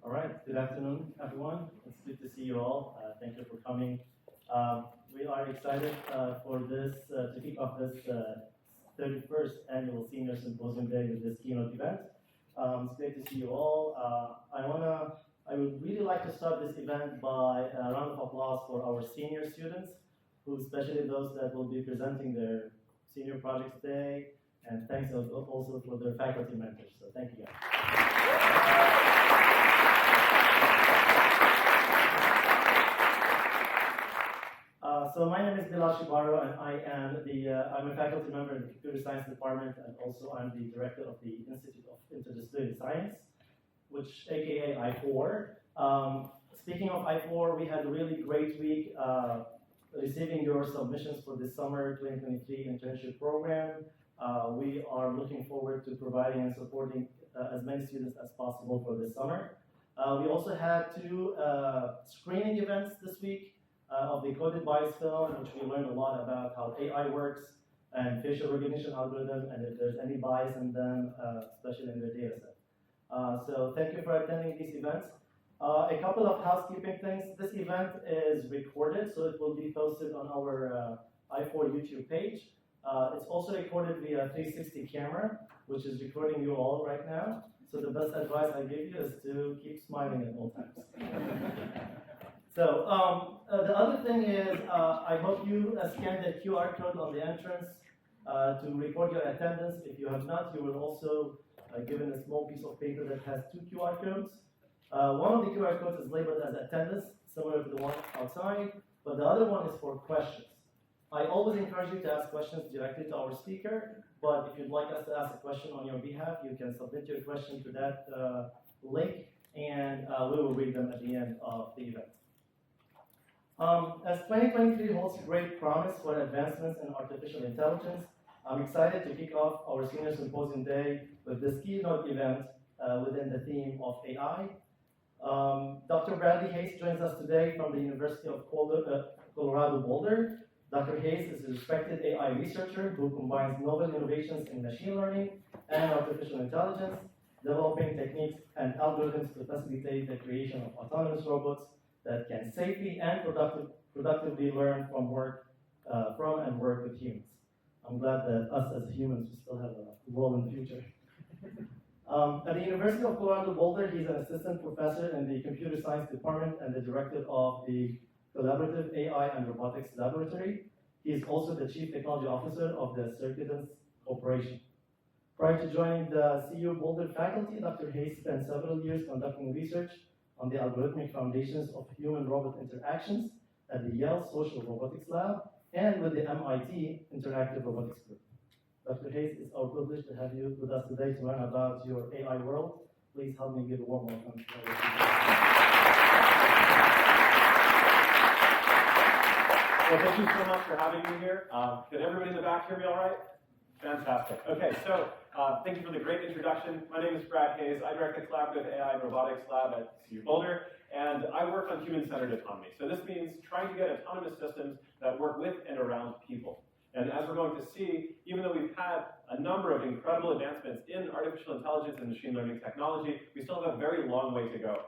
All right, good afternoon, everyone. It's good to see you all. Thank you for coming. We are excited for this, to kick off this 31st annual Senior Symposium Day with this keynote event. It's great to see you all. I would really like to start this event by a round of applause for our senior students, especially those that will be presenting their senior projects today, and thanks also for their faculty mentors. So thank you guys. So my name is Bilal Shibaro, and I'm a faculty member in the Computer Science Department, and also I'm the director of the Institute of Interdisciplinary Science, which AKA I4. Speaking of I4, we had a really great week receiving your submissions for the summer 2023 internship program. We are looking forward to providing and supporting as many students as possible for this summer. We also had two screening events this week. Of the Coded Bias film, in which we learned a lot about how AI works and facial recognition algorithm, and if there's any bias in them, especially in their data set. So thank you for attending these events. A couple of housekeeping things. This event is recorded, so it will be posted on our I4 YouTube page. It's also recorded via 360 camera, which is recording you all right now. So the best advice I give you is to keep smiling at all times. So the other thing is, I hope you scanned the QR code on the entrance to record your attendance. If you have not, you will also given a small piece of paper that has two QR codes. One of the QR codes is labeled as attendance, similar to the one outside, but the other one is for questions. I always encourage you to ask questions directly to our speaker, but if you'd like us to ask a question on your behalf, you can submit your question to that link, and we will read them at the end of the event. As 2023 holds great promise for advancements in artificial intelligence, I'm excited to kick off our Senior Symposium Day with this keynote event within the theme of AI. Dr. Bradley Hayes joins us today from the University of Colorado Boulder. Dr. Hayes is a respected AI researcher who combines novel innovations in machine learning and artificial intelligence, developing techniques and algorithms to facilitate the creation of autonomous robots that can safely and productively learn from and work with humans. I'm glad that us as humans will still have a role in the future. At the University of Colorado Boulder, he's an assistant professor in the Computer Science Department and the director of the Collaborative AI and Robotics Laboratory. He is also the Chief Technology Officer of the Circuitous Corporation. Prior to joining the CU Boulder faculty, Dr. Hayes spent several years conducting research on the algorithmic foundations of human-robot interactions at the Yale Social Robotics Lab and with the MIT Interactive Robotics Group. Dr. Hayes, it's our privilege to have you with us today to learn about your AI world. Please help me give a warm welcome. Well, thank you so much for having me here. Can everybody in the back hear me all right? Fantastic. Okay, so thank you for the great introduction. My name is Brad Hayes. I direct the Collaborative AI and Robotics Lab at CU Boulder, and I work on human-centered autonomy. So this means trying to get autonomous systems that work with and around people. And as we're going to see, even though we've had a number of incredible advancements in artificial intelligence and machine learning technology, we still have a very long way to go.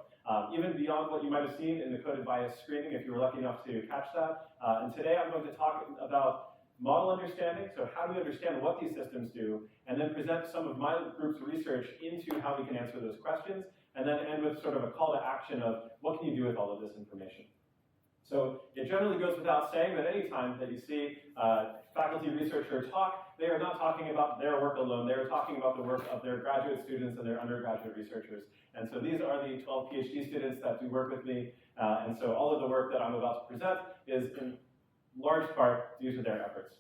Even beyond what you might have seen in the Coded Bias screening, if you were lucky enough to catch that. And today I'm going to talk about model understanding, so how do we understand what these systems do, and then present some of my group's research into how we can answer those questions, and then end with sort of a call to action of what can you do with all of this information. So it generally goes without saying that any time that you see faculty researcher talk, they are not talking about their work alone, they are talking about the work of their graduate students and their undergraduate researchers. And so these are the 12 PhD students that do work with me, and so all of the work that I'm about to present is in large part due to their efforts.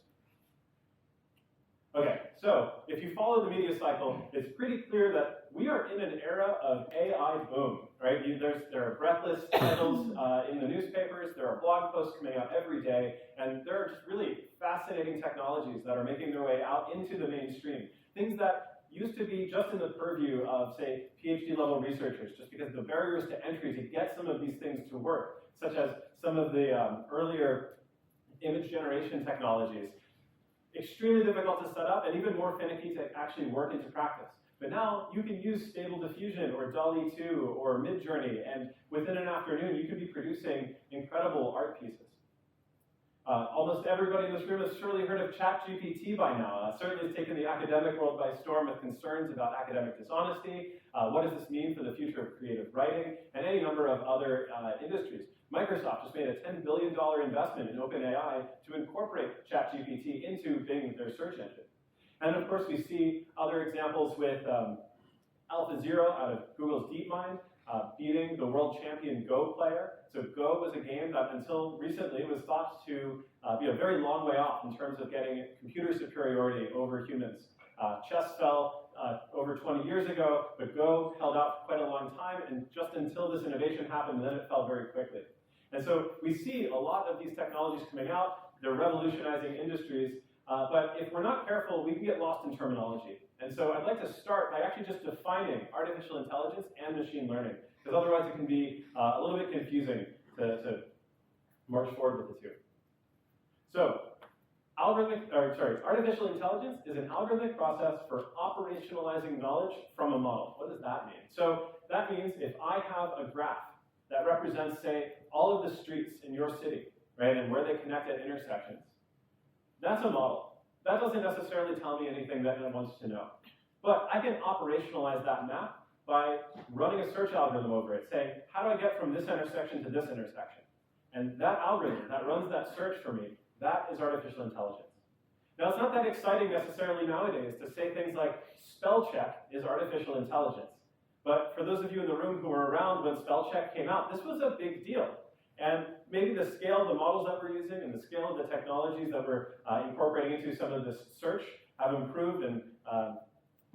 Okay, so if you follow the media cycle, it's pretty clear that we are in an era of AI boom, right? There are breathless titles in the newspapers, there are blog posts coming out every day, and there are just really fascinating technologies that are making their way out into the mainstream. Things that used to be just in the purview of, say, PhD level researchers, just because the barriers to entry to get some of these things to work, such as some of the earlier image generation technologies, extremely difficult to set up and even more finicky to actually work into practice. But now you can use Stable Diffusion or DALL-E 2 or Midjourney, and within an afternoon you could be producing incredible art pieces. Almost everybody in this room has surely heard of ChatGPT by now. Certainly it's taken the academic world by storm with concerns about academic dishonesty. What does this mean for the future of creative writing, and any number of other industries. Microsoft just made a $10 billion investment in OpenAI to incorporate ChatGPT into Bing, their search engine. And of course, we see other examples with AlphaZero out of Google's DeepMind, beating the world champion Go player. So Go was a game that until recently was thought to be a very long way off in terms of getting computer superiority over humans. Chess fell over 20 years ago, but Go held out for quite a long time, and just until this innovation happened, then it fell very quickly. And so we see a lot of these technologies coming out. They're revolutionizing industries, but if we're not careful, we can get lost in terminology. And so I'd like to start by actually just defining artificial intelligence and machine learning, because otherwise it can be a little bit confusing to march forward with the two. So, artificial intelligence is an algorithmic process for operationalizing knowledge from a model. What does that mean? So that means if I have a graph that represents, say, all of the streets in your city, right, and where they connect at intersections, that's a model. That doesn't necessarily tell me anything that it wants to know. But I can operationalize that map by running a search algorithm over it, saying, how do I get from this intersection to this intersection? And that algorithm that runs that search for me, that is artificial intelligence. Now, it's not that exciting necessarily nowadays to say things like spell check is artificial intelligence. But for those of you in the room who were around when spell check came out, this was a big deal. And maybe the scale of the models that we're using and the scale of the technologies that we're incorporating into some of this search have improved, and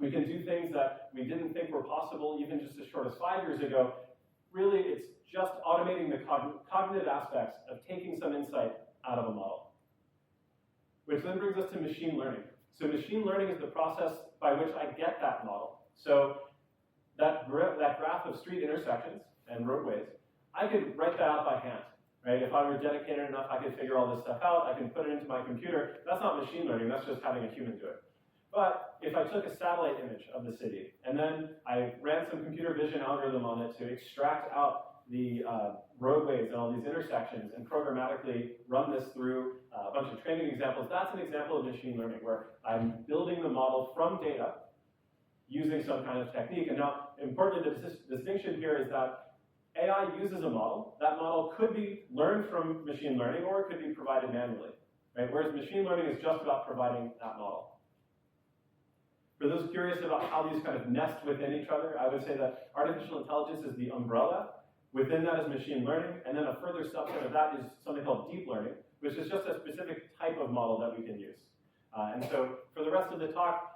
we can do things that we didn't think were possible even just as short as 5 years ago. Really, it's just automating the cognitive aspects of taking some insight out of a model. Which then brings us to machine learning. So machine learning is the process by which I get that model. So that graph of street intersections and roadways, I could write that out by hand, right? If I were dedicated enough, I could figure all this stuff out. I can put it into my computer. That's not machine learning. That's just having a human do it. But if I took a satellite image of the city, and then I ran some computer vision algorithm on it to extract out the roadways and all these intersections and programmatically run this through a bunch of training examples, that's an example of machine learning where I'm building the model from data using some kind of technique. And now, importantly, the distinction here is that AI uses a model. That model could be learned from machine learning, or it could be provided manually, right? Whereas machine learning is just about providing that model. For those curious about how these kind of nest within each other, I would say that artificial intelligence is the umbrella. Within that is machine learning, and then a further subset of that is something called deep learning, which is just a specific type of model that we can use. And so for the rest of the talk,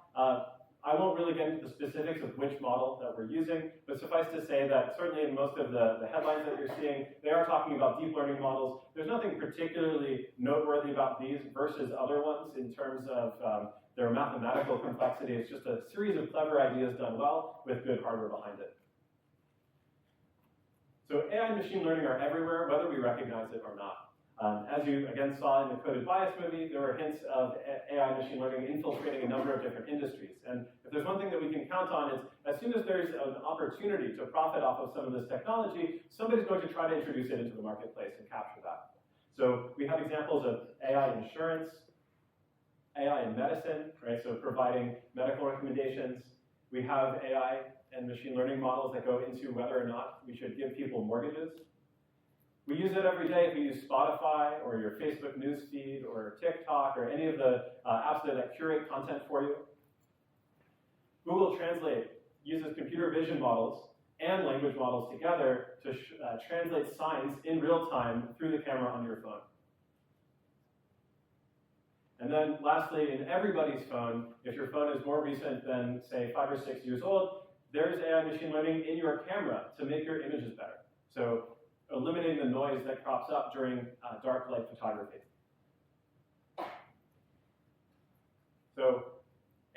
I won't really get into the specifics of which model that we're using, but suffice to say that certainly in most of the headlines that you're seeing, they are talking about deep learning models. There's nothing particularly noteworthy about these versus other ones in terms of their mathematical complexity. It's just a series of clever ideas done well with good hardware behind it. So AI and machine learning are everywhere, whether we recognize it or not. As you, again, saw in the Coded Bias movie, there were hints of AI and machine learning infiltrating a number of different industries. And if there's one thing that we can count on is, as soon as there's an opportunity to profit off of some of this technology, somebody's going to try to introduce it into the marketplace and capture that. So we have examples of AI insurance, AI in medicine, right? So providing medical recommendations. We have AI and machine learning models that go into whether or not we should give people mortgages. We use it every day if you use Spotify or your Facebook news feed or TikTok or any of the apps that curate content for you. Google Translate uses computer vision models and language models together to translate signs in real time through the camera on your phone. And then lastly, in everybody's phone, if your phone is more recent than, say, 5 or 6 years old, there's AI machine learning in your camera to make your images better. So eliminating the noise that crops up during dark light photography. So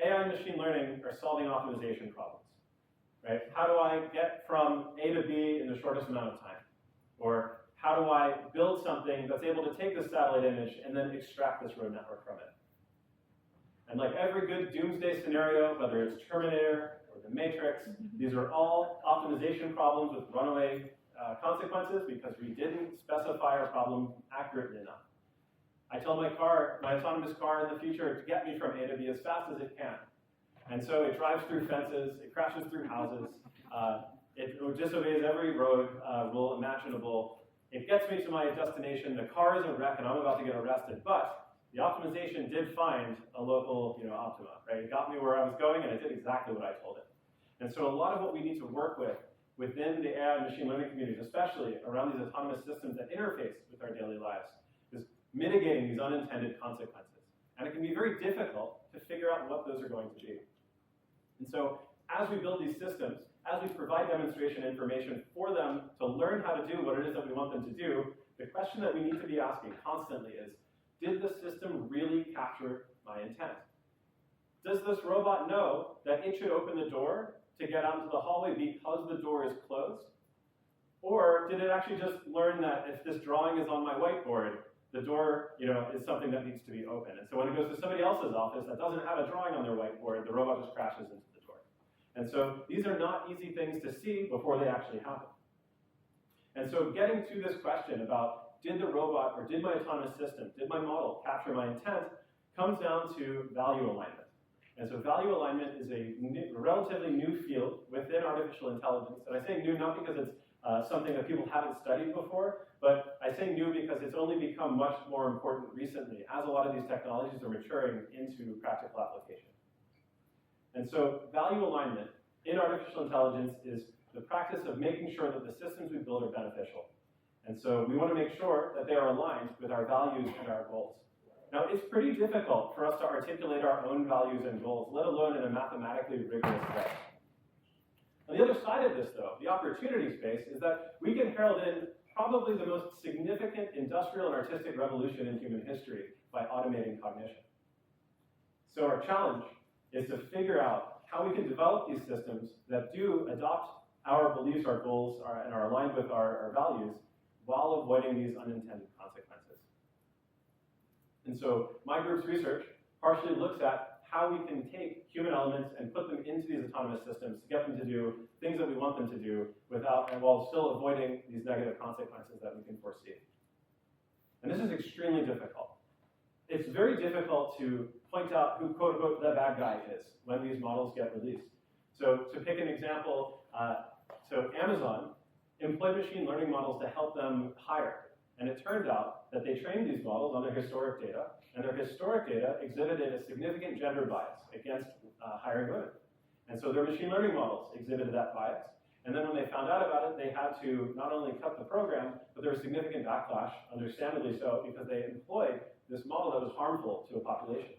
AI and machine learning are solving optimization problems, right? How do I get from A to B in the shortest amount of time? Or how do I build something that's able to take the satellite image and then extract this road network from it? And like every good doomsday scenario, whether it's Terminator or the the matrix. These are all optimization problems with runaway consequences because we didn't specify our problem accurately enough. I tell my autonomous car in the future to get me from A to B as fast as it can. And so it drives through fences, it crashes through houses, it disobeys every road rule imaginable. It gets me to my destination, the car is a wreck and I'm about to get arrested, but the optimization did find a local optima, right? It got me where I was going and it did exactly what I told it. And so a lot of what we need to work with within the AI and machine learning communities, especially around these autonomous systems that interface with our daily lives, is mitigating these unintended consequences. And it can be very difficult to figure out what those are going to be. And so as we build these systems, as we provide demonstration information for them to learn how to do what it is that we want them to do, the question that we need to be asking constantly is, did the system really capture my intent? Does this robot know that it should open the door to get out into the hallway because the door is closed? Or did it actually just learn that if this drawing is on my whiteboard, the door is something that needs to be open? And so when it goes to somebody else's office that doesn't have a drawing on their whiteboard, the robot just crashes into the door. And so these are not easy things to see before they actually happen. And so getting to this question about did the robot or did my autonomous system, did my model capture my intent, comes down to value alignment. And so value alignment is a relatively new field within artificial intelligence. And I say new not because it's something that people haven't studied before, but I say new because it's only become much more important recently as a lot of these technologies are maturing into practical application. And so value alignment in artificial intelligence is the practice of making sure that the systems we build are beneficial. And so we want to make sure that they are aligned with our values and our goals. Now, it's pretty difficult for us to articulate our own values and goals, let alone in a mathematically rigorous way. On the other side of this, though, the opportunity space is that we can herald in probably the most significant industrial and artistic revolution in human history by automating cognition. So our challenge is to figure out how we can develop these systems that do adopt our beliefs, our goals, and are aligned with our values while avoiding these unintended consequences. And so my group's research partially looks at how we can take human elements and put them into these autonomous systems to get them to do things that we want them to do while still avoiding these negative consequences that we can foresee. And this is extremely difficult. It's very difficult to point out who, quote unquote, the bad guy is when these models get released. So to pick an example, so Amazon employed machine learning models to help them hire. And it turned out that they trained these models on their historic data, and their historic data exhibited a significant gender bias against hiring women. And so their machine learning models exhibited that bias. And then when they found out about it, they had to not only cut the program, but there was significant backlash, understandably so, because they employed this model that was harmful to a population.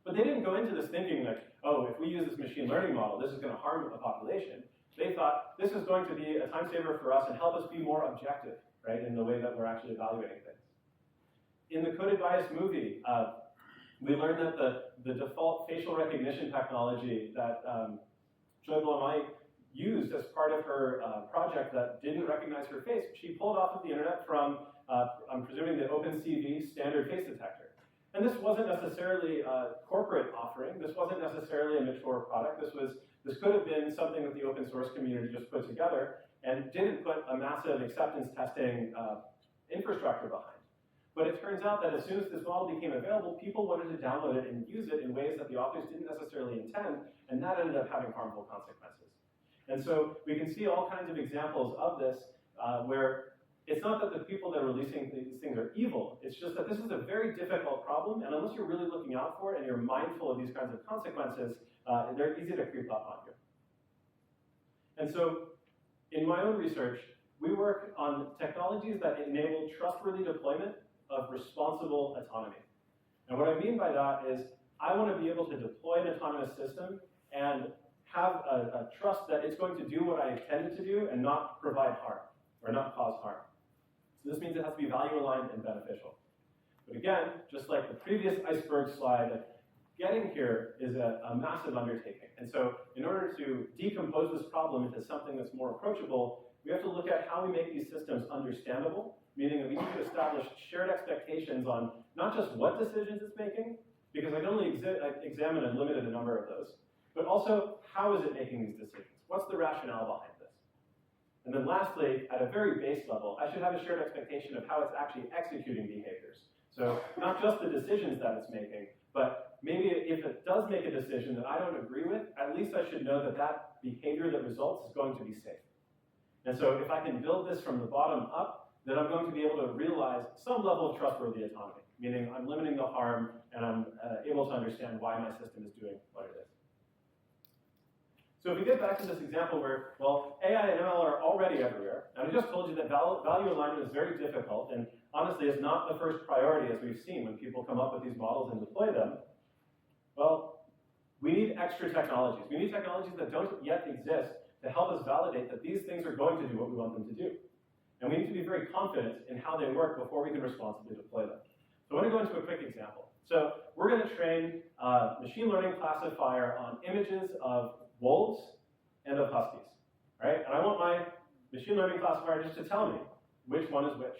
But they didn't go into this thinking like, oh, if we use this machine learning model, this is going to harm a population. They thought, this is going to be a time saver for us and help us be more objective, right, in the way that we're actually evaluating things. In the Coded Bias movie, we learned that the default facial recognition technology that Joy Blomai used as part of her project that didn't recognize her face, she pulled off of the internet from, I'm presuming, the OpenCV standard face detector. And this wasn't necessarily a corporate offering. This wasn't necessarily a mature product. This could have been something that the open source community just put together and didn't put a massive acceptance testing infrastructure behind. But it turns out that as soon as this model became available, people wanted to download it and use it in ways that the authors didn't necessarily intend, and that ended up having harmful consequences. And so we can see all kinds of examples of this where it's not that the people that are releasing these things are evil, it's just that this is a very difficult problem, and unless you're really looking out for it and you're mindful of these kinds of consequences, they're easy to creep up on you. And so in my own research, we work on technologies that enable trustworthy deployment of responsible autonomy. And what I mean by that is I want to be able to deploy an autonomous system and have a trust that it's going to do what I intend it to do and not provide harm or not cause harm. So this means it has to be value aligned and beneficial. But again, just like the previous iceberg slide, getting here is a massive undertaking. And so in order to decompose this problem into something that's more approachable, we have to look at how we make these systems understandable, meaning that we need to establish shared expectations on not just what decisions it's making, because I can only examine a limited number of those, but also how is it making these decisions? What's the rationale behind this? And then lastly, at a very base level, I should have a shared expectation of how it's actually executing behaviors. So not just the decisions that it's making, but maybe if it does make a decision that I don't agree with, at least I should know that that behavior that results is going to be safe. And so if I can build this from the bottom up, then I'm going to be able to realize some level of trustworthy autonomy, meaning I'm limiting the harm and I'm able to understand why my system is doing what it is. So if we get back to this example where, well, AI and ML are already everywhere, and I just told you that value alignment is very difficult, and honestly, it's not the first priority, as we've seen, when people come up with these models and deploy them. Well, we need extra technologies. We need technologies that don't yet exist to help us validate that these things are going to do what we want them to do. And we need to be very confident in how they work before we can responsibly deploy them. So I want to go into a quick example. So we're going to train a machine learning classifier on images of wolves and of huskies, right? And I want my machine learning classifier just to tell me which one is which.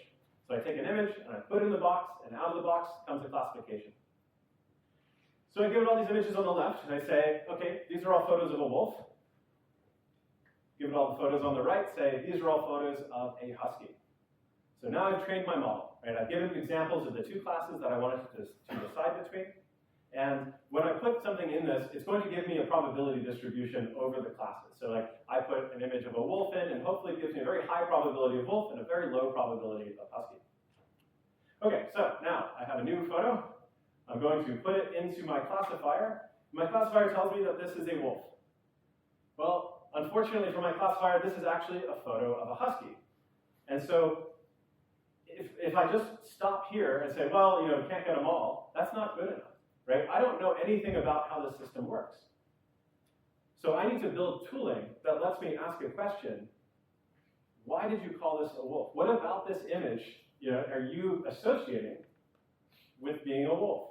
So I take an image and I put it in the box, and out of the box comes a classification. So I give it all these images on the left, and I say, okay, these are all photos of a wolf. Give it all the photos on the right, say, these are all photos of a husky. So now I've trained my model, right? I've given examples of the two classes that I wanted to decide between. And when I put something in this, it's going to give me a probability distribution over the classes. So like I put an image of a wolf in, and hopefully it gives me a very high probability of wolf and a very low probability of husky. Okay, so now I have a new photo. I'm going to put it into my classifier. My classifier tells me that this is a wolf. Well, unfortunately for my classifier, this is actually a photo of a husky. And so if I just stop here and say, well, you can't get them all, that's not good enough. Right? I don't know anything about how the system works. So I need to build tooling that lets me ask a question. Why did you call this a wolf? What about this image are you associating with being a wolf?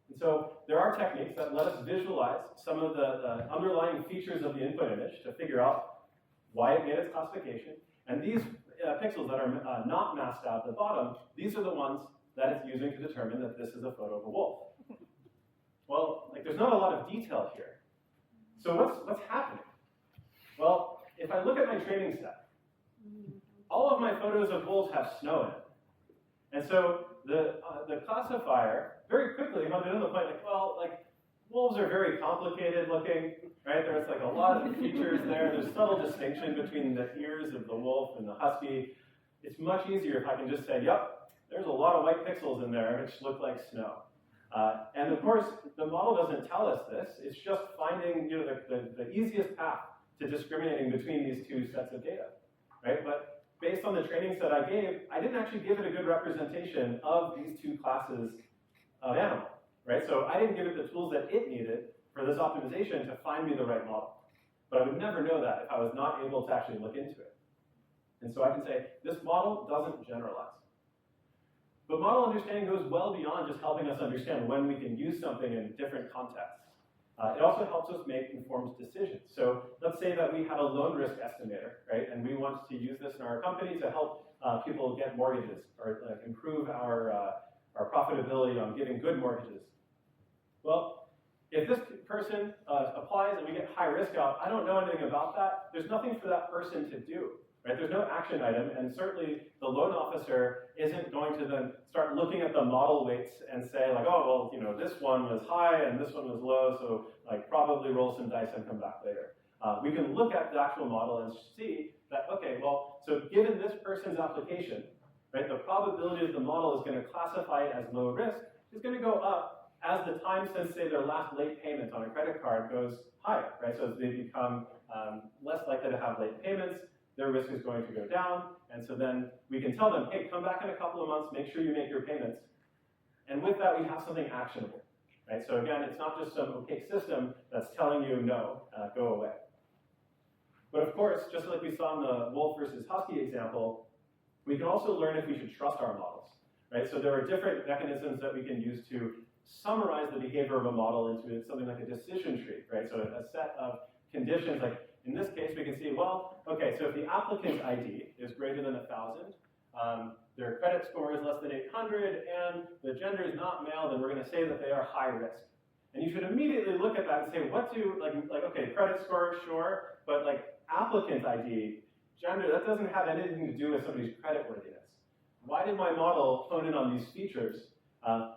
And so there are techniques that let us visualize some of the underlying features of the input image to figure out why it made its classification. And these pixels that are not masked out at the bottom, these are the ones that it's using to determine that this is a photo of a wolf. Well, there's not a lot of detail here. So what's happening? Well, if I look at my training set, all of my photos of wolves have snow in it. And so the classifier very quickly comes to the point wolves are very complicated looking, right? There's a lot of features there. There's subtle distinction between the ears of the wolf and the husky. It's much easier if I can just say, yep, there's a lot of white pixels in there which look like snow. And of course, the model doesn't tell us this. It's just finding the easiest path to discriminating between these two sets of data, right? But based on the training set I gave, I didn't actually give it a good representation of these two classes of animal, right? So I didn't give it the tools that it needed for this optimization to find me the right model. But I would never know that if I was not able to actually look into it. And so I can say, this model doesn't generalize. But model understanding goes well beyond just helping us understand when we can use something in different contexts. It also helps us make informed decisions. So let's say that we have a loan risk estimator, right? And we want to use this in our company to help people get mortgages or improve our profitability on giving good mortgages. Well, if this person applies and we get high risk out, I don't know anything about that. There's nothing for that person to do. Right? There's no action item, and certainly the loan officer isn't going to then start looking at the model weights and say oh, well, this one was high and this one was low, so probably roll some dice and come back later. We can look at the actual model and see that, okay, well, so given this person's application, right, the probability of the model is going to classify it as low risk is going to go up as the time since, say, their last late payment on a credit card goes higher, right? So as they become less likely to have late payments, their risk is going to go down, and so then we can tell them, hey, come back in a couple of months, make sure you make your payments. And with that, we have something actionable, right? So again, it's not just some opaque system that's telling you, no, go away. But of course, just like we saw in the wolf versus husky example, we can also learn if we should trust our models, right? So there are different mechanisms that we can use to summarize the behavior of a model into something like a decision tree, right? So a set of conditions, in this case, we can see, well, okay, so if the applicant's ID is greater than 1,000, their credit score is less than 800, and the gender is not male, then we're going to say that they are high risk. And you should immediately look at that and say, what do, okay, credit score, sure, but like applicant ID, gender, that doesn't have anything to do with somebody's creditworthiness. Why did my model hone in on these features?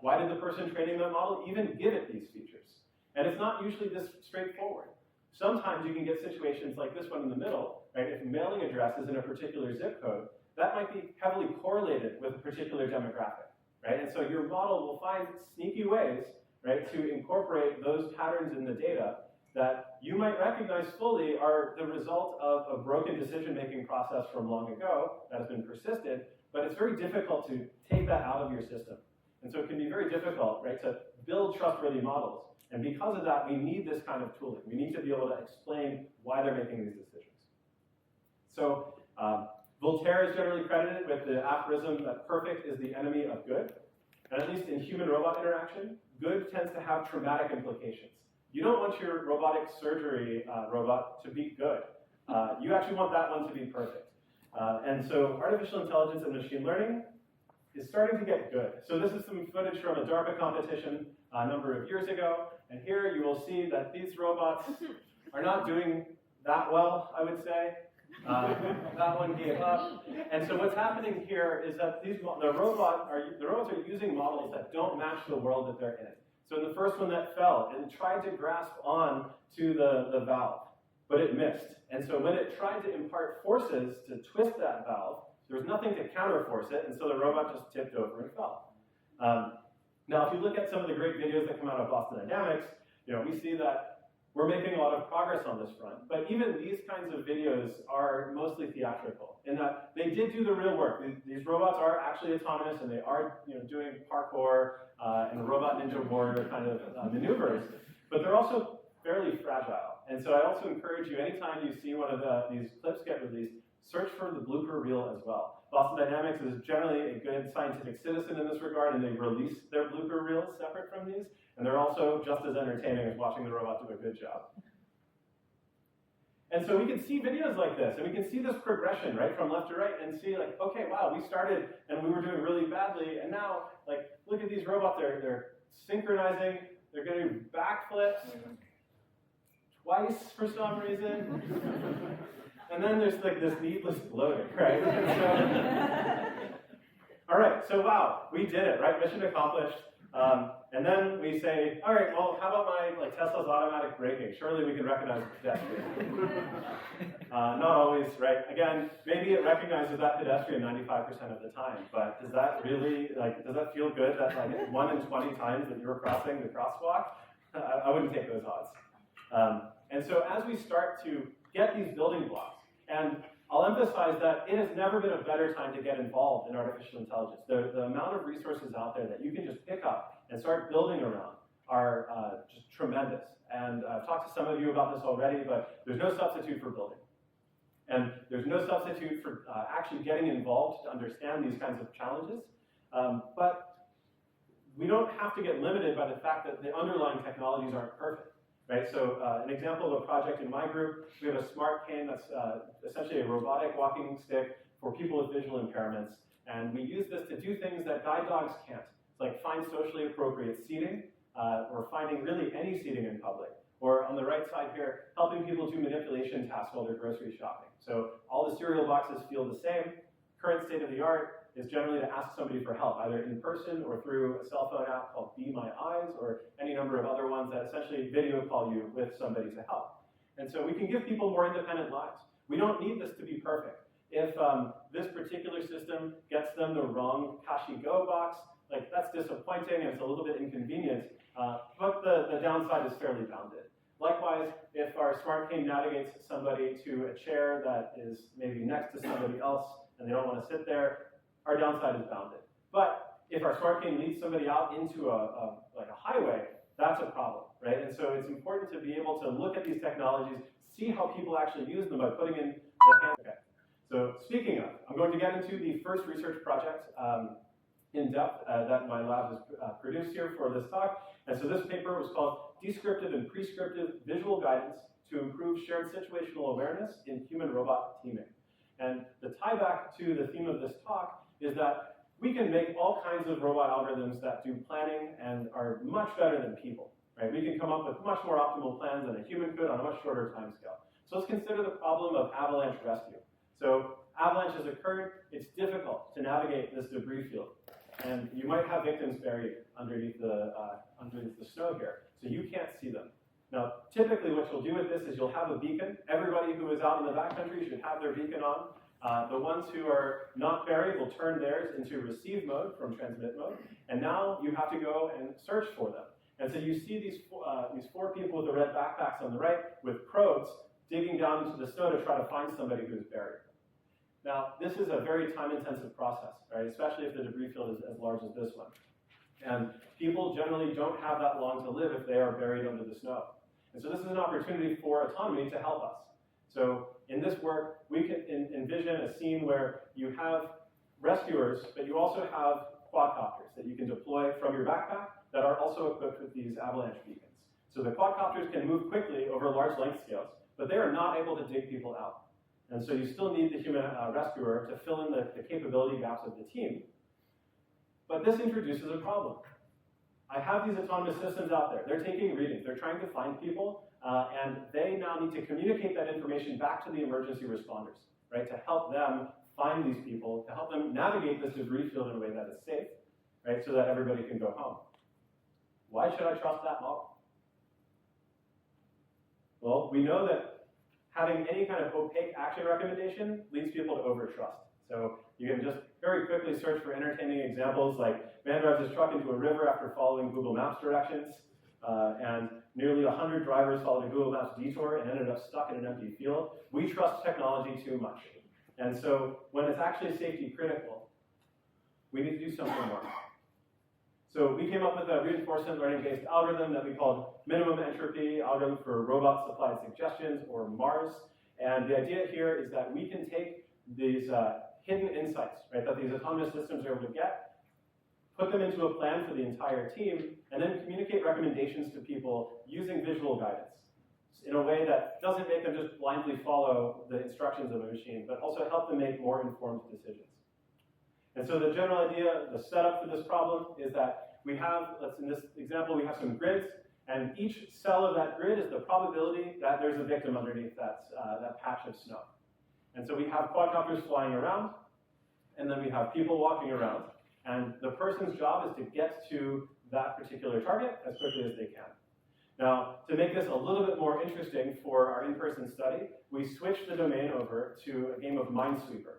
Why did the person training the model even give it these features? And it's not usually this straightforward. Sometimes you can get situations like this one in the middle, right? If mailing address is in a particular zip code, that might be heavily correlated with a particular demographic, right? And so your model will find sneaky ways, right, to incorporate those patterns in the data that you might recognize fully are the result of a broken decision-making process from long ago that has been persisted, but it's very difficult to take that out of your system. And so it can be very difficult, right, to build trustworthy models. And because of that, we need this kind of tooling. We need to be able to explain why they're making these decisions. So Voltaire is generally credited with the aphorism that perfect is the enemy of good. And at least in human-robot interaction, good tends to have traumatic implications. You don't want your robotic surgery robot to be good. You actually want that one to be perfect. And so artificial intelligence and machine learning is starting to get good. So this is some footage from a DARPA competition a number of years ago. And here you will see that these robots are not doing that well, I would say. That one gave up. And so what's happening here is that the robots are using models that don't match the world that they're in. So in the first one that fell, it tried to grasp on to the valve, but it missed. And so when it tried to impart forces to twist that valve, there was nothing to counterforce it, and so the robot just tipped over and fell. Now, if you look at some of the great videos that come out of Boston Dynamics, we see that we're making a lot of progress on this front. But even these kinds of videos are mostly theatrical, in that they did do the real work. These robots are actually autonomous, and they are doing parkour and robot ninja warrior kind of maneuvers, but they're also fairly fragile. And so I also encourage you, anytime you see one of these clips get released, search for the blooper reel as well. Boston Dynamics is generally a good scientific citizen in this regard, and they release their blooper reels separate from these, and they're also just as entertaining as watching the robot do a good job. And so we can see videos like this, and we can see this progression, right, from left to right, and see like, okay, wow, we started and we were doing really badly, and now, like, look at these robots, they're synchronizing, they're going to do backflips twice for some reason. And then there's like this needless bloating, right? All right, so wow, we did it, right? Mission accomplished. And then we say, all right, well, how about my Tesla's automatic braking? Surely we can recognize a pedestrian. Not always, right? Again, maybe it recognizes that pedestrian 95% of the time, but does that really, does that feel good that 1 in 20 times that you're crossing the crosswalk? I wouldn't take those odds. And so as we start to get these building blocks, and I'll emphasize that it has never been a better time to get involved in artificial intelligence. The amount of resources out there that you can just pick up and start building around are just tremendous. And I've talked to some of you about this already, but there's no substitute for building. And there's no substitute for actually getting involved to understand these kinds of challenges. But we don't have to get limited by the fact that the underlying technologies aren't perfect. Right, so an example of a project in my group, we have a smart cane that's essentially a robotic walking stick for people with visual impairments, and we use this to do things that guide dogs can't. It's like find socially appropriate seating, or finding really any seating in public, or on the right side here, helping people do manipulation tasks while they're grocery shopping. So all the cereal boxes feel the same. Current state of the art is generally to ask somebody for help, either in person or through a cell phone app called Be My Eyes, or any number of other ones that essentially video call you with somebody to help. And so we can give people more independent lives. We don't need this to be perfect. If this particular system gets them the wrong Kashi-Go box, that's disappointing and it's a little bit inconvenient, but the downside is fairly bounded. Likewise, if our smart cane navigates somebody to a chair that is maybe next to somebody else and they don't want to sit there, our downside is bounded. But if our smart cane leads somebody out into a highway, that's a problem, right? And so it's important to be able to look at these technologies, see how people actually use them by putting in the hand. Okay. So speaking of, I'm going to get into the first research project in depth that my lab has produced here for this talk. And so this paper was called Descriptive and Prescriptive Visual Guidance to Improve Shared Situational Awareness in Human-Robot Teaming. And the tie back to the theme of this talk is that we can make all kinds of robot algorithms that do planning and are much better than people. right? We can come up with much more optimal plans than a human could on a much shorter time scale. So let's consider the problem of avalanche rescue. So avalanche has occurred. It's difficult to navigate this debris field. And you might have victims buried underneath the snow here, so you can't see them. Now, typically what you'll do with this is you'll have a beacon. Everybody who is out in the backcountry should have their beacon on. The ones who are not buried will turn theirs into receive mode from transmit mode. And now you have to go and search for them. And so you see these four people with the red backpacks on the right with probes digging down into the snow to try to find somebody who's buried. Now, this is a very time-intensive process, right? Especially if the debris field is as large as this one. And people generally don't have that long to live if they are buried under the snow. And so this is an opportunity for autonomy to help us. So in this work, we can envision a scene where you have rescuers, but you also have quadcopters that you can deploy from your backpack that are also equipped with these avalanche beacons. So the quadcopters can move quickly over large length scales, but they are not able to dig people out. And so you still need the human rescuer to fill in the capability gaps of the team. But this introduces a problem. I have these autonomous systems out there. They're taking readings. They're trying to find people, and they now need to communicate that information back to the emergency responders, right, to help them find these people, to help them navigate this debris field in a way that is safe, right, so that everybody can go home. Why should I trust that model? Well, we know that having any kind of opaque action recommendation leads people to overtrust. So you can just very quickly search for entertaining examples like man drives his truck into a river after following Google Maps directions, and nearly 100 drivers followed a Google Maps detour and ended up stuck in an empty field. We trust technology too much. And so when it's actually safety critical, we need to do something more. So we came up with a reinforcement learning-based algorithm that we called minimum entropy algorithm for robot supplied suggestions, or MARS. And the idea here is that we can take these hidden insights, right, that these autonomous systems are able to get, put them into a plan for the entire team, and then communicate recommendations to people using visual guidance in a way that doesn't make them just blindly follow the instructions of a machine, but also help them make more informed decisions. And so the general idea, the setup for this problem is that we have, in this example, we have some grids, and each cell of that grid is the probability that there's a victim underneath that patch of snow. And so we have quadcopters flying around, and then we have people walking around, and the person's job is to get to that particular target as quickly as they can. Now, to make this a little bit more interesting for our in-person study, we switched the domain over to a game of Minesweeper.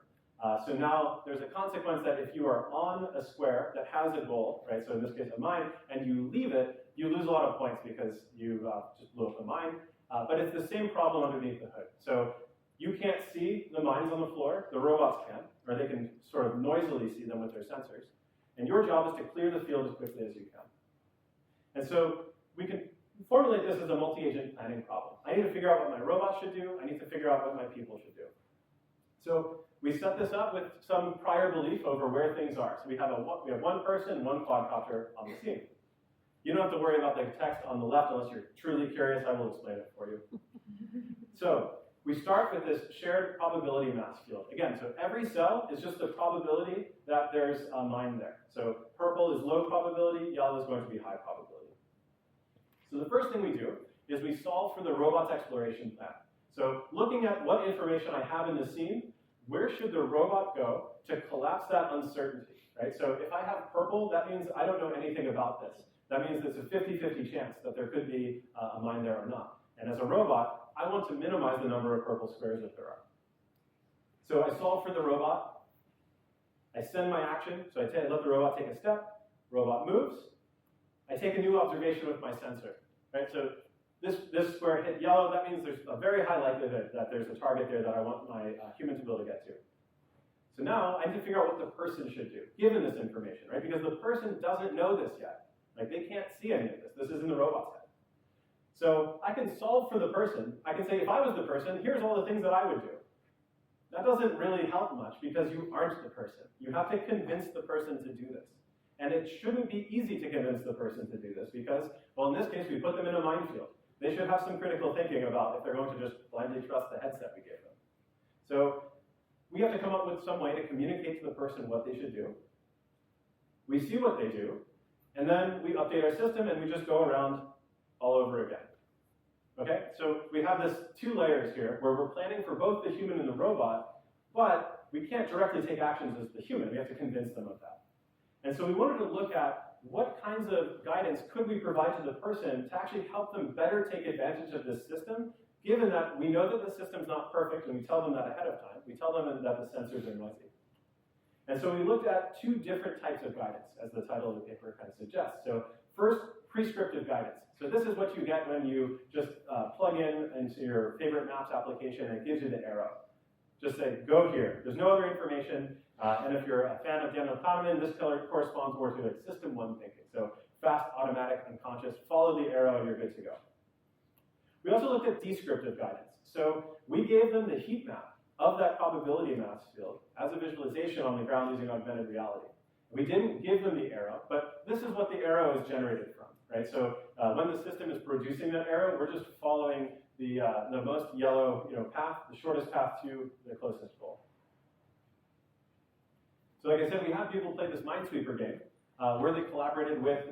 So now there's a consequence that if you are on a square that has a goal, right, so in this case a mine, and you leave it, you lose a lot of points because you just blew up the mine. But it's the same problem underneath the hood. So you can't see the mines on the floor, the robots can, or they can sort of noisily see them with their sensors. And your job is to clear the field as quickly as you can. And so we can formulate this as a multi-agent planning problem. I need to figure out what my robot should do. I need to figure out what my people should do. So we set this up with some prior belief over where things are. So we have one person, one quadcopter on the scene. You don't have to worry about the text on the left unless you're truly curious. I will explain it for you. So we start with this shared probability mass field. Again, so every cell is just the probability that there's a mine there. So purple is low probability, yellow is going to be high probability. So the first thing we do is we solve for the robot's exploration plan. So looking at what information I have in the scene, where should the robot go to collapse that uncertainty, right? So if I have purple, that means I don't know anything about this. That means it's a 50-50 chance that there could be a mine there or not. And as a robot, I want to minimize the number of purple squares if there are. So I solve for the robot. I send my action. So I let the robot take a step. Robot moves. I take a new observation with my sensor, right? So this square hit yellow. That means there's a very high likelihood that there's a target there that I want my human to be able to get to. So now I need to figure out what the person should do, given this information, right? Because the person doesn't know this yet. Like, they can't see any of this. This is in the robot's head. So I can solve for the person. I can say, if I was the person, here's all the things that I would do. That doesn't really help much because you aren't the person. You have to convince the person to do this. And it shouldn't be easy to convince the person to do this because, well, in this case, we put them in a minefield. They should have some critical thinking about if they're going to just blindly trust the headset we gave them. So we have to come up with some way to communicate to the person what they should do. We see what they do, and then we update our system and we just go around all over again. Okay, so we have this two layers here where we're planning for both the human and the robot, but we can't directly take actions as the human. We have to convince them of that. And so we wanted to look at what kinds of guidance could we provide to the person to actually help them better take advantage of this system, given that we know that the system's not perfect and we tell them that ahead of time. We tell them that the sensors are noisy. And so we looked at two different types of guidance, as the title of the paper kind of suggests. So first, prescriptive guidance. So this is what you get when you just plug in into your favorite Maps application and it gives you the arrow. Just say, go here. There's no other information. And if you're a fan of Daniel Kahneman, this color corresponds more to like system one thinking. So fast, automatic, unconscious, follow the arrow and you're good to go. We also looked at descriptive guidance. So we gave them the heat map of that probability mass field as a visualization on the ground using augmented reality. We didn't give them the arrow, but this is what the arrow is generated from, right? So when the system is producing that arrow, we're just following the most yellow path, the shortest path to the closest goal. So like I said, we had people play this Minesweeper game where they collaborated with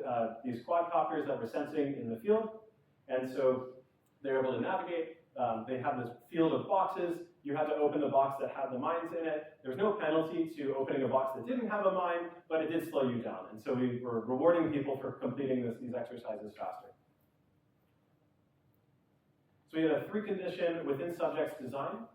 these quadcopters that were sensing in the field. And so they were able to navigate. They had this field of boxes. You had to open the box that had the mines in it. There was no penalty to opening a box that didn't have a mine, but it did slow you down. And so we were rewarding people for completing these exercises faster. So we had a three-condition within subjects design.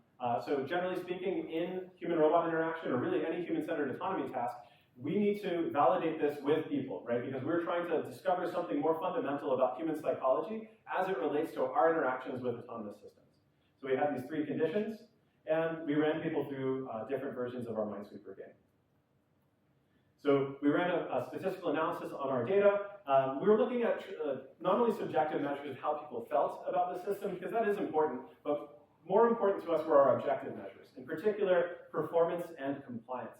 So generally speaking, in human-robot interaction, or really any human-centered autonomy task, we need to validate this with people, right? Because we're trying to discover something more fundamental about human psychology as it relates to our interactions with autonomous systems. So we had these three conditions, and we ran people through different versions of our Minesweeper game. So we ran a statistical analysis on our data. We were looking at not only subjective measures of how people felt about the system, because that is important, but more important to us were our objective measures, in particular, performance and compliance,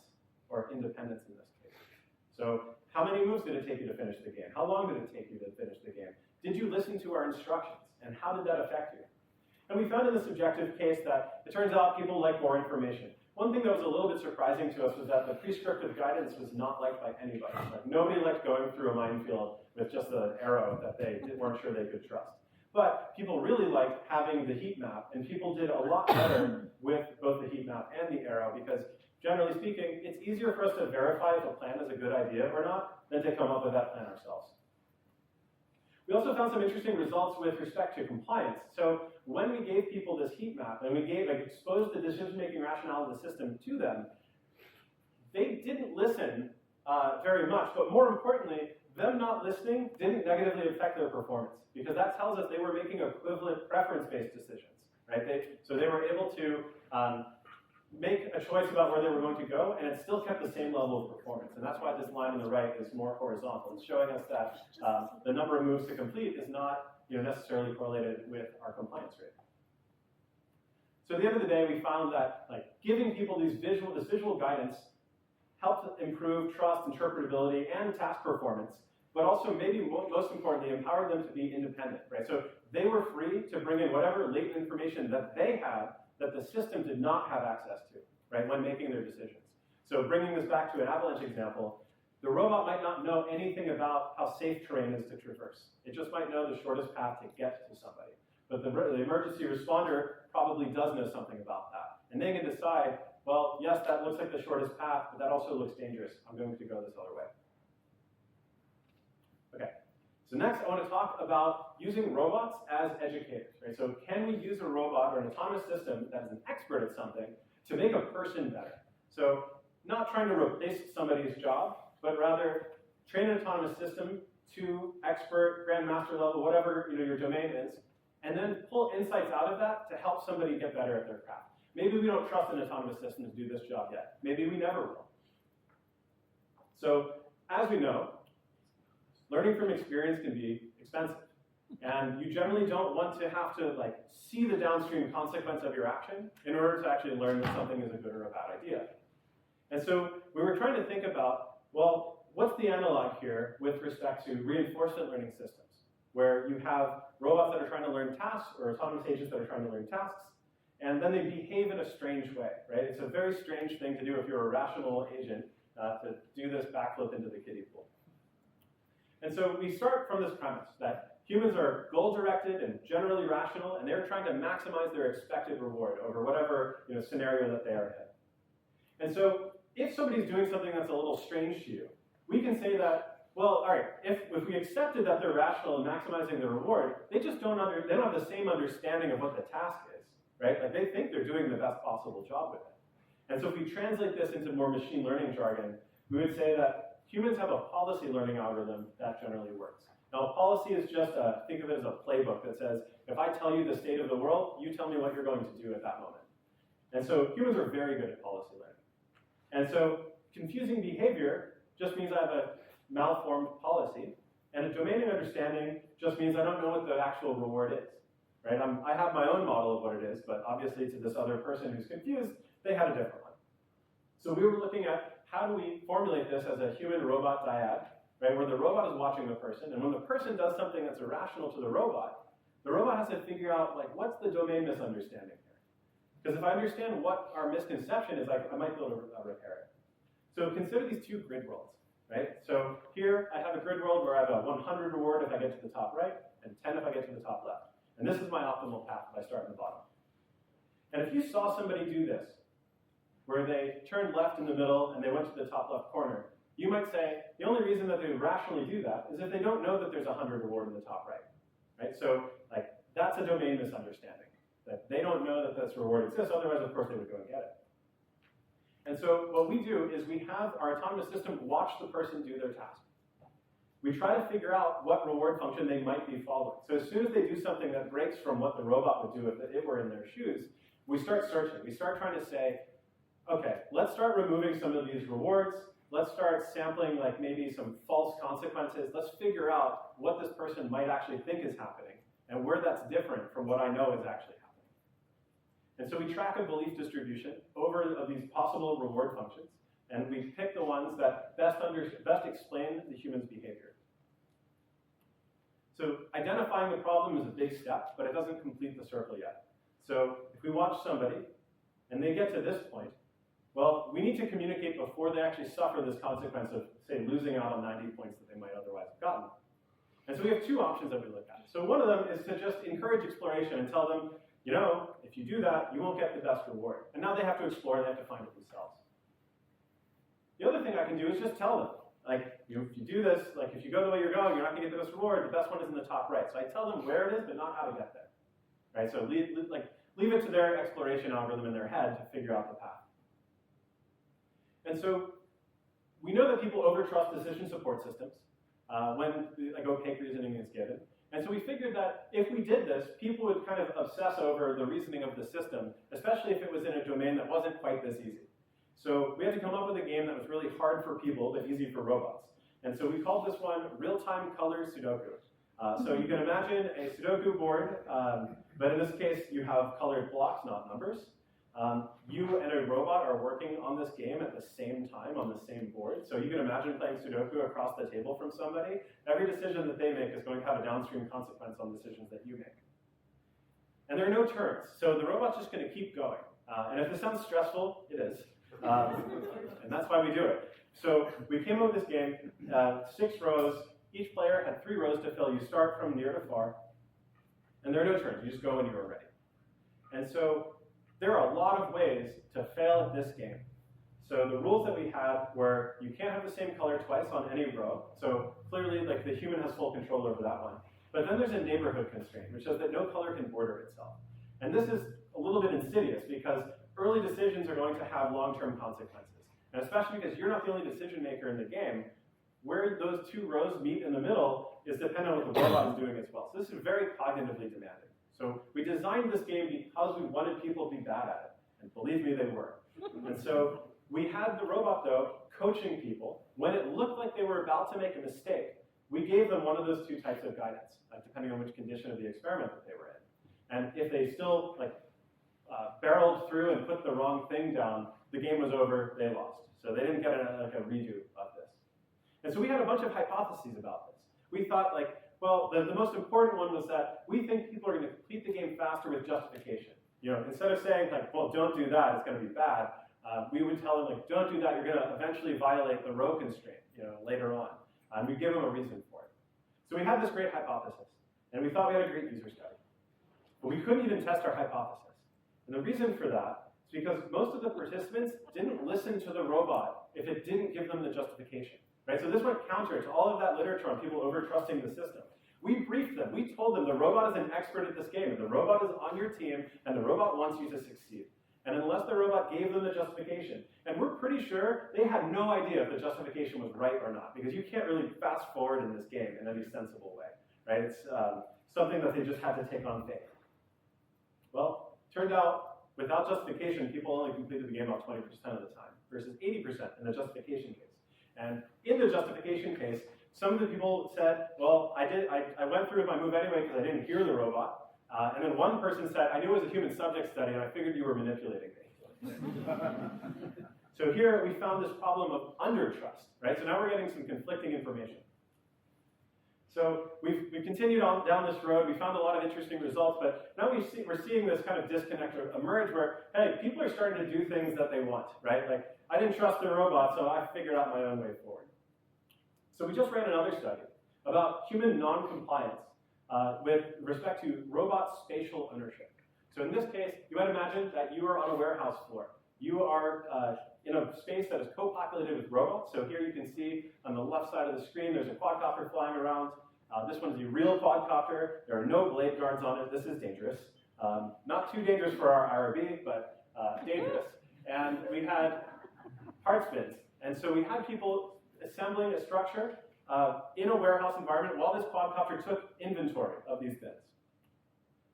or independence in this case. So how many moves did it take you to finish the game? How long did it take you to finish the game? Did you listen to our instructions? And how did that affect you? And we found in the subjective case that it turns out people like more information. One thing that was a little bit surprising to us was that the prescriptive guidance was not liked by anybody. Like nobody liked going through a minefield with just an arrow that they weren't sure they could trust. But people really liked having the heat map, and people did a lot better with both the heat map and the arrow because, generally speaking, it's easier for us to verify if a plan is a good idea or not than to come up with that plan ourselves. We also found some interesting results with respect to compliance. So when we gave people this heat map and we exposed the decision-making rationale of the system to them, they didn't listen very much, but more importantly, them not listening didn't negatively affect their performance because that tells us they were making equivalent preference-based decisions, right? So they were able to make a choice about where they were going to go, and it still kept the same level of performance. And that's why this line on the right is more horizontal. It's showing us that the number of moves to complete is not necessarily correlated with our compliance rate. So at the end of the day, we found that giving people this visual guidance helped improve trust, interpretability, and task performance, but also maybe most importantly, empowered them to be independent, right? So they were free to bring in whatever latent information that they had that the system did not have access to, right, when making their decisions. So bringing this back to an avalanche example, the robot might not know anything about how safe terrain is to traverse. It just might know the shortest path to get to somebody. But the emergency responder probably does know something about that. And they can decide, well, yes, that looks like the shortest path, but that also looks dangerous. I'm going to go this other way. Okay, so next I want to talk about using robots as educators, right? So can we use a robot or an autonomous system that is an expert at something to make a person better? So not trying to replace somebody's job, but rather train an autonomous system to expert, grandmaster level, whatever your domain is, and then pull insights out of that to help somebody get better at their craft. Maybe we don't trust an autonomous system to do this job yet. Maybe we never will. So as we know, learning from experience can be expensive. And you generally don't want to have to see the downstream consequence of your action in order to actually learn that something is a good or a bad idea. And so we were trying to think about, well, what's the analog here with respect to reinforcement learning systems, where you have robots that are trying to learn tasks or autonomous agents that are trying to learn tasks, and then they behave in a strange way, right? It's a very strange thing to do if you're a rational agent to do this backflip into the kiddie pool. And so we start from this premise that Humans are goal-directed and generally rational, and they're trying to maximize their expected reward over whatever scenario that they are in. And so if somebody's doing something that's a little strange to you, we can say that, well, all right, if we accepted that they're rational and maximizing their reward, they just don't have the same understanding of what the task is, right? Like they think they're doing the best possible job with it. And so if we translate this into more machine learning jargon, we would say that humans have a policy learning algorithm that generally works. Now, a policy is just, think of it as a playbook that says, if I tell you the state of the world, you tell me what you're going to do at that moment. And so humans are very good at policy learning. And so confusing behavior just means I have a malformed policy, and a domain understanding just means I don't know what the actual reward is. Right? I have my own model of what it is, but obviously to this other person who's confused, they had a different one. So we were looking at how do we formulate this as a human-robot dyad, right, where the robot is watching the person, and when the person does something that's irrational to the robot has to figure out, like, what's the domain misunderstanding here? Because if I understand what our misconception is, I might be able to repair it. So consider these two grid worlds, right? So here I have a grid world where I have a 100 reward if I get to the top right, and 10 if I get to the top left. And this is my optimal path if I start in the bottom. And if you saw somebody do this, where they turned left in the middle and they went to the top left corner, you might say, the only reason that they would rationally do that is if they don't know that there's a 100 reward in the top right. Right? So like that's a domain misunderstanding. That they don't know that this reward exists, otherwise of course they would go and get it. And so what we do is we have our autonomous system watch the person do their task. We try to figure out what reward function they might be following. So as soon as they do something that breaks from what the robot would do if it were in their shoes, we start searching. We start trying to say, okay, let's start removing some of these rewards. Let's start sampling like maybe some false consequences. Let's figure out what this person might actually think is happening and where that's different from what I know is actually happening. And so we track a belief distribution over of these possible reward functions, and we pick the ones that best explain the human's behavior. So identifying the problem is a big step, but it doesn't complete the circle yet. So if we watch somebody and they get to this point, well, we need to communicate before they actually suffer this consequence of, say, losing out on 90 points that they might otherwise have gotten. And so we have two options that we look at. So one of them is to just encourage exploration and tell them, you know, if you do that, you won't get the best reward. And now they have to explore and they have to find it themselves. The other thing I can do is just tell them, like, if you do this, like if you go the way you're going, you're not going to get the best reward. The best one is in the top right. So I tell them where it is, but not how to get there. Right? So leave it to their exploration algorithm in their head to figure out the path. And so we know that people overtrust decision support systems when like opaque reasoning is given. And so we figured that if we did this, people would kind of obsess over the reasoning of the system, especially if it was in a domain that wasn't quite this easy. So we had to come up with a game that was really hard for people, but easy for robots. And so we called this one Real-Time Color Sudoku. So you can imagine a Sudoku board, but in this case, you have colored blocks, not numbers. You and a robot are working on this game at the same time on the same board. So you can imagine playing Sudoku across the table from somebody. Every decision that they make is going to have a downstream consequence on decisions that you make. And there are no turns, so the robot's just going to keep going. And if this sounds stressful, it is. And that's why we do it. So we came up with this game, 6 rows. Each player had 3 rows to fill. You start from near to far. And there are no turns. You just go when you're ready. And so there are a lot of ways to fail at this game. So the rules that we had were you can't have the same color twice on any row. So clearly, like the human has full control over that one. But then there's a neighborhood constraint, which says that no color can border itself. And this is a little bit insidious because early decisions are going to have long-term consequences. And especially because you're not the only decision maker in the game, where those 2 rows meet in the middle is dependent on what the robot is doing as well. So this is very cognitively demanding. So we designed this game because we wanted people to be bad at it. And believe me, they were. And so we had the robot, though, coaching people. When it looked like they were about to make a mistake, we gave them one of those 2 types of guidance, depending on which condition of the experiment that they were in. And if they still barreled through and put the wrong thing down, the game was over, they lost. So they didn't get a redo of this. And so we had a bunch of hypotheses about this. We thought, well, the most important one was that we think people are going to complete the game faster with justification. You know, instead of saying, well, don't do that, it's going to be bad, we would tell them, don't do that, you're going to eventually violate the row constraint, later on. And we give them a reason for it. So we had this great hypothesis. And we thought we had a great user study. But we couldn't even test our hypothesis. And the reason for that is because most of the participants didn't listen to the robot if it didn't give them the justification. Right? So this went counter to all of that literature on people over-trusting the system. We briefed them. We told them the robot is an expert at this game, and the robot is on your team, and the robot wants you to succeed. And unless the robot gave them the justification, and we're pretty sure they had no idea if the justification was right or not, because you can't really fast forward in this game in any sensible way, right? It's something that they just had to take on faith. Well, turned out, without justification, people only completed the game about 20% of the time, versus 80% in the justification case. And in the justification case, some of the people said, well, I went through my move anyway because I didn't hear the robot. And then one person said, I knew it was a human subject study and I figured you were manipulating me. So here we found this problem of undertrust, right? So now we're getting some conflicting information. So we've continued on down this road. We found a lot of interesting results, but now we're seeing this kind of disconnect emerge where, hey, people are starting to do things that they want, right? Like, I didn't trust the robot, so I figured out my own way forward. So we just ran another study about human non-compliance with respect to robot spatial ownership. So in this case, you might imagine that you are on a warehouse floor. You are in a space that is co-populated with robots. So here you can see on the left side of the screen, there's a quadcopter flying around. This one's a real quadcopter. There are no blade guards on it. This is dangerous. Not too dangerous for our IRB, but dangerous. And we had parts bins. And so we had people assembling a structure in a warehouse environment while this quadcopter took inventory of these bins.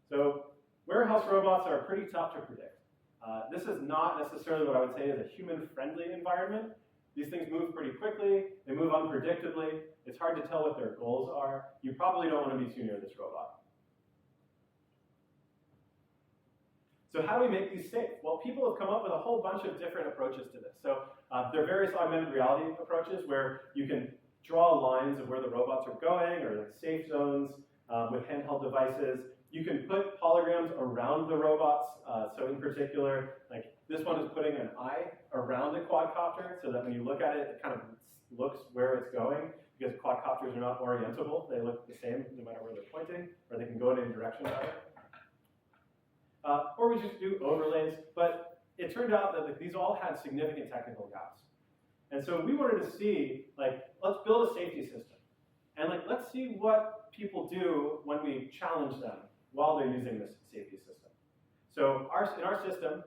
So warehouse robots are pretty tough to predict. This is not necessarily what I would say is a human-friendly environment. These things move pretty quickly. They move unpredictably. It's hard to tell what their goals are. You probably don't want to be too near this robot. So how do we make these safe? Well, people have come up with a whole bunch of different approaches to this. So there are various augmented reality approaches where you can draw lines of where the robots are going, or like safe zones with handheld devices. You can put holograms around the robots. So in particular, like this one is putting an eye around the quadcopter so that when you look at it, it kind of looks where it's going, because quadcopters are not orientable. They look the same no matter where they're pointing, or they can go in any direction rather. Or we just do overlays, but it turned out that these all had significant technical gaps. And so we wanted to see, like, let's build a safety system. And like, let's see what people do when we challenge them while they're using this safety system. So in our system,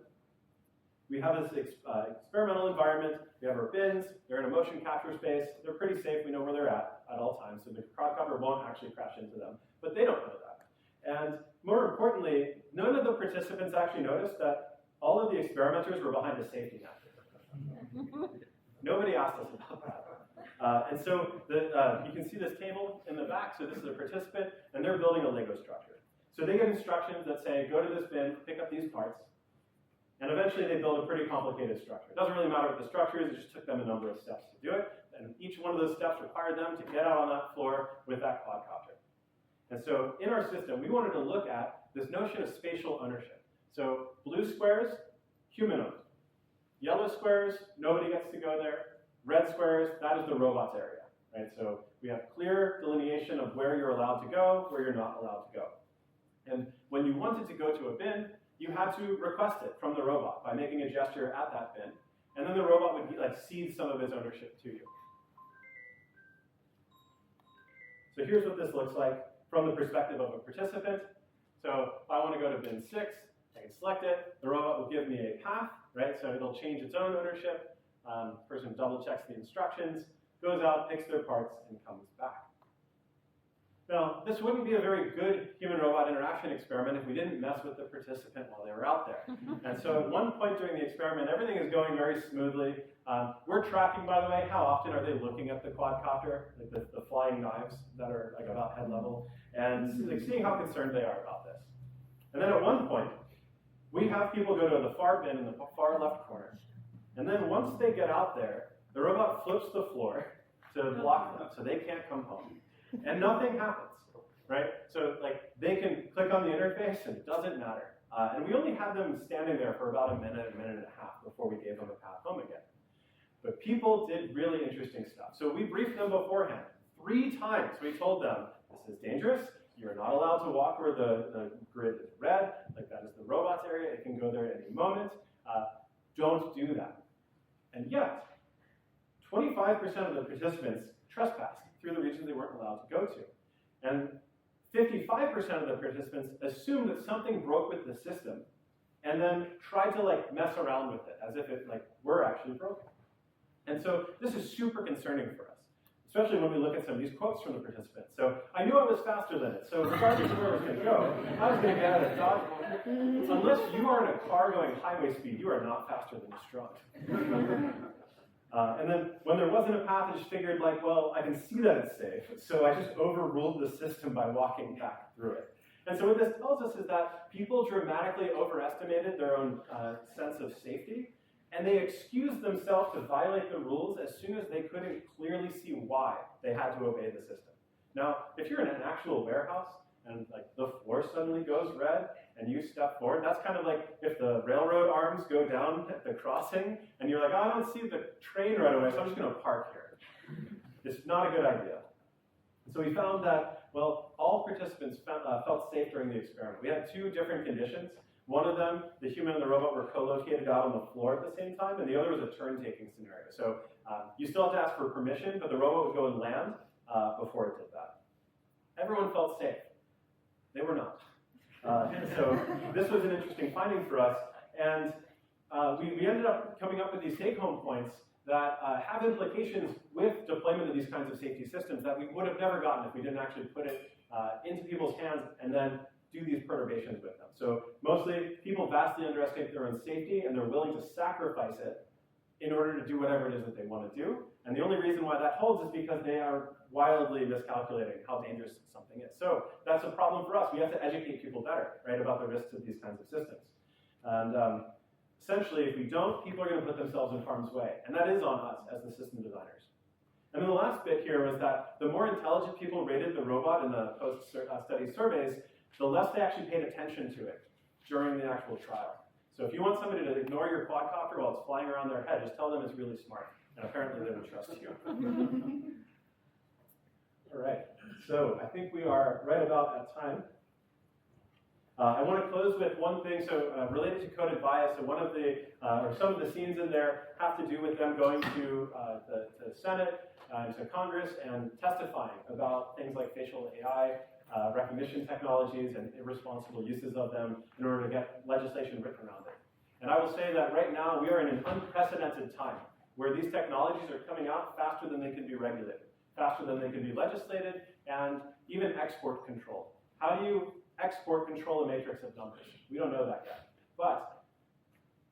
we have this experimental environment. We have our bins. They're in a motion capture space. They're pretty safe. We know where they're at all times. So the quadcopter won't actually crash into them. But they don't know that. And more importantly, none of the participants actually noticed that all of the experimenters were behind a safety net. Nobody asked us about that. And so you can see this table in the back. So this is a participant, and they're building a Lego structure. So they get instructions that say, go to this bin, pick up these parts, and eventually they build a pretty complicated structure. It doesn't really matter what the structure is, it just took them a number of steps to do it, and each one of those steps required them to get out on that floor with that quadcopter. And so in our system, we wanted to look at this notion of spatial ownership. So blue squares, human-owned. Yellow squares, nobody gets to go there. Red squares, that is the robot's area, right? So we have clear delineation of where you're allowed to go, where you're not allowed to go. And when you wanted to go to a bin, you had to request it from the robot by making a gesture at that bin, and then the robot would like cede some of its ownership to you. So here's what this looks like from the perspective of a participant. So if I want to go to bin 6, I can select it. The robot will give me a path, right? So it'll change its own ownership. Person double checks the instructions, goes out, picks their parts, and comes back. Now, this wouldn't be a very good human-robot interaction experiment if we didn't mess with the participant while they were out there. And so at one point during the experiment, everything is going very smoothly. We're tracking, by the way, how often are they looking at the quadcopter, like the flying knives that are like about head level, and like, seeing how concerned they are about this. And then at one point, we have people go to the far bin in the far left corner. And then once they get out there, the robot flips the floor to block them so they can't come home. And nothing happens, right? So like they can click on the interface and it doesn't matter. And we only had them standing there for about a minute and a half before we gave them a path home again. But people did really interesting stuff. So we briefed them beforehand. 3 times we told them, this is dangerous. You're not allowed to walk where the grid is red, like that is the robot's area. It can go there at any moment. Don't do that. And yet, 25% of the participants trespassed through the regions they weren't allowed to go to. And 55% of the participants assumed that something broke with the system and then tried to mess around with it as if it were actually broken. And so this is super concerning for us, especially when we look at some of these quotes from the participants. So I knew I was faster than it, so regardless of where I was going to go, I was going to get at a dog. Unless you are in a car going highway speed, you are not faster than this drunk. And then when there wasn't a path, I just figured well, I can see that it's safe, so I just overruled the system by walking back through it. And so what this tells us is that people dramatically overestimated their own sense of safety, and they excused themselves to violate the rules as soon as they couldn't clearly see why they had to obey the system. Now, if you're in an actual warehouse and the floor suddenly goes red and you step forward, that's kind of like if the railroad arms go down at the crossing and you're I don't see the train right away, so I'm just going to park here. It's not a good idea. And so we found that, all participants felt safe during the experiment. We had two different conditions. One of them, the human and the robot were co-located out on the floor at the same time, and the other was a turn-taking scenario. So you still have to ask for permission, but the robot would go and land before it did that. Everyone felt safe. They were not. So this was an interesting finding for us, and we ended up coming up with these take-home points that have implications with deployment of these kinds of safety systems that we would have never gotten if we didn't actually put it into people's hands and then do these perturbations with them. So mostly, people vastly underestimate their own safety, and they're willing to sacrifice it in order to do whatever it is that they want to do. And the only reason why that holds is because they are wildly miscalculating how dangerous something is. So that's a problem for us. We have to educate people better, right, about the risks of these kinds of systems. And essentially, if we don't, people are going to put themselves in harm's way. And that is on us as the system designers. And then the last bit here was that the more intelligent people rated the robot in the post-study surveys, the less they actually paid attention to it during the actual trial. So if you want somebody to ignore your quadcopter while it's flying around their head, just tell them it's really smart. And apparently they would trust you. All right, so I think we are right about at time. I want to close with one thing, so related to coded bias. So one of the, or some of the scenes in there have to do with them going to the Senate, to Congress, and testifying about things like facial AI, recognition technologies, and irresponsible uses of them in order to get legislation written around it. And I will say that right now we are in an unprecedented time where these technologies are coming out faster than they can be regulated, faster than they can be legislated, and even export control. How do you export control a matrix of numbers? We don't know that yet. But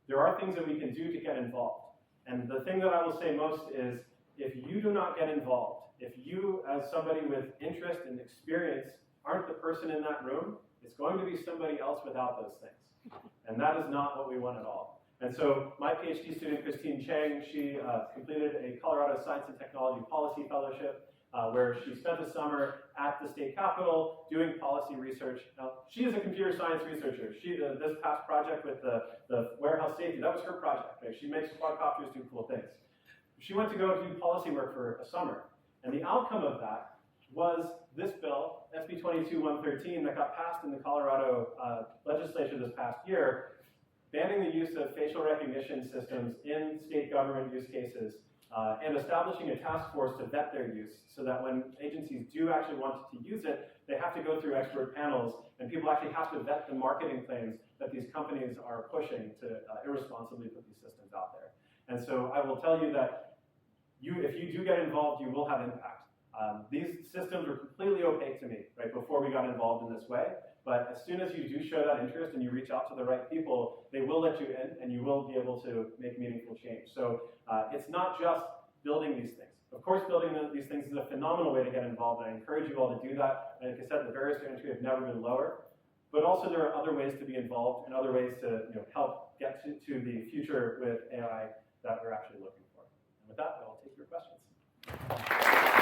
there are things that we can do to get involved. And the thing that I will say most is, if you do not get involved, if you, as somebody with interest and experience, aren't the person in that room, it's going to be somebody else without those things. And that is not what we want at all. And so my PhD student, Christine Chang, she completed a Colorado Science and Technology Policy Fellowship, where she spent the summer at the state capitol doing policy research. Now, she is a computer science researcher. She, this past project with the warehouse safety, that was her project. Right? She makes quadcopters do cool things. She went to go do policy work for a summer. And the outcome of that was this bill, SB 22-113, that got passed in the Colorado legislature this past year, banning the use of facial recognition systems in state government use cases, and establishing a task force to vet their use so that when agencies do actually want to use it, they have to go through expert panels, and people actually have to vet the marketing claims that these companies are pushing to irresponsibly put these systems out there. And so I will tell you that if you do get involved, you will have impact. These systems were completely opaque to me right before we got involved in this way. But as soon as you do show that interest and you reach out to the right people, they will let you in and you will be able to make meaningful change. So it's not just building these things. Of course, building these things is a phenomenal way to get involved, and I encourage you all to do that. And like I said, the barriers to entry have never been lower. But also there are other ways to be involved and other ways to help get to the future with AI that we're actually looking for. And with that, I'll take your questions.